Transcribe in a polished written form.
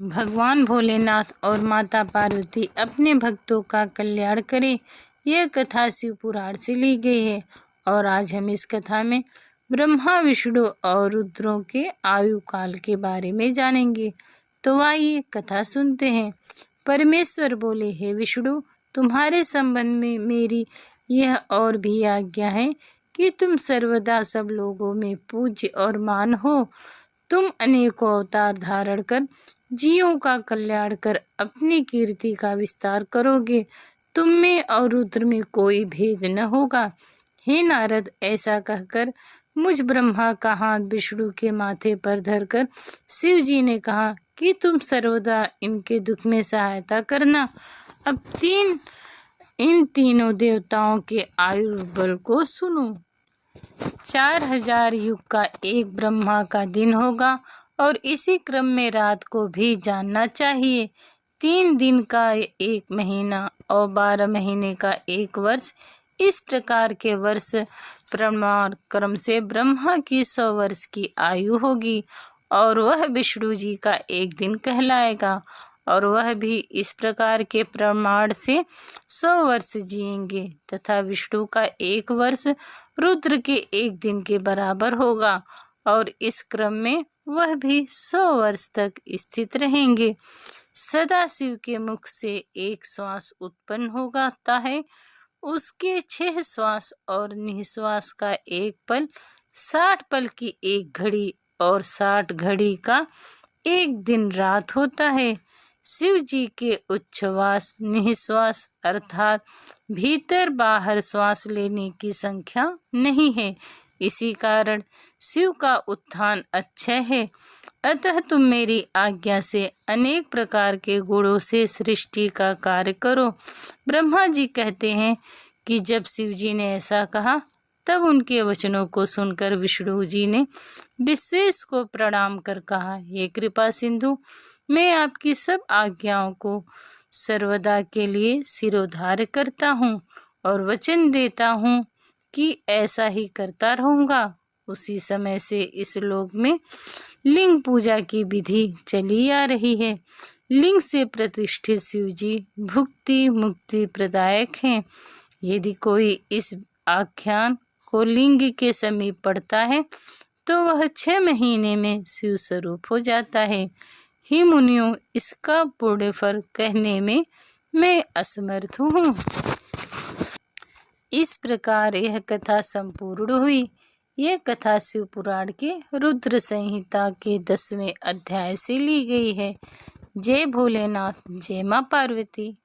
भगवान भोलेनाथ और माता पार्वती अपने भक्तों का कल्याण करें। यह कथा शिव पुराण से ली गई है और आज हम इस कथा में ब्रह्मा, विष्णु और रुद्रों के आयु काल के बारे में जानेंगे। तो आइए कथा सुनते हैं। परमेश्वर बोले, हे विष्णु, तुम्हारे संबंध में मेरी यह और भी आज्ञा है कि तुम सर्वदा सब लोगों में पूज्य और मान हो। तुम अनेकों अवतार धारण कर जीवों का कल्याण कर अपनी कीर्ति का विस्तार करोगे। तुम में और रुद्र में कोई भेद न होगा। हे नारद, ऐसा कहकर मुझ ब्रह्मा का हाथ विष्णु के माथे पर धरकर शिव जी ने कहा कि तुम सर्वदा इनके दुख में सहायता करना। अब इन तीनों देवताओं के आयुर्बल को सुनो। 4000 युग का एक ब्रह्मा का दिन होगा और इसी क्रम में रात को भी जानना चाहिए। 3 दिन का एक महीना और 12 महीने का एक वर्ष, इस प्रकार के वर्ष प्रमाण क्रम से ब्रह्मा की 100 वर्ष की आयु होगी और वह विष्णु जी का एक दिन कहलाएगा और वह भी इस प्रकार के प्रमाण से 100 वर्ष जिएंगे तथा विष्णु का एक वर्ष रुद्र के एक दिन के बराबर होगा और इस क्रम में वह भी 100 वर्ष तक स्थित रहेंगे। सदा शिव के मुख से एक श्वास उत्पन्न होता है, उसके 6 श्वास और निश्वास का एक पल, 60 पल की एक घड़ी और 60 घड़ी का एक दिन रात होता है। शिव जी के उच्छ्वास निश्वास अर्थात भीतर बाहर श्वास लेने की संख्या नहीं है। इसी कारण शिव का उत्थान अक्षय है। अतः तुम मेरी आज्ञा से अनेक प्रकार के गुणों से सृष्टि का कार्य करो। ब्रह्मा जी कहते हैं कि जब शिव जी ने ऐसा कहा तब उनके वचनों को सुनकर विष्णु जी ने विश्वेश को प्रणाम कर कहा, हे कृपा सिंधु, मैं आपकी सब आज्ञाओं को सर्वदा के लिए सिरोधार्य करता हूँ और वचन देता हूँ कि ऐसा ही करता रहूँगा। उसी समय से इस लोक में लिंग पूजा की विधि चली आ रही है। लिंग से प्रतिष्ठित शिव जी भुक्ति मुक्ति प्रदायक हैं। यदि कोई इस आख्यान को लिंग के समीप पढ़ता है तो वह 6 महीने में शिव स्वरूप हो जाता है। हे मुनियों, इसका पूर्ण फल कहने में मैं असमर्थ हूँ। इस प्रकार यह कथा संपूर्ण हुई। यह कथा शिव पुराण के रुद्र संहिता के 10वें अध्याय से ली गई है। जय भोलेनाथ, जय माँ पार्वती।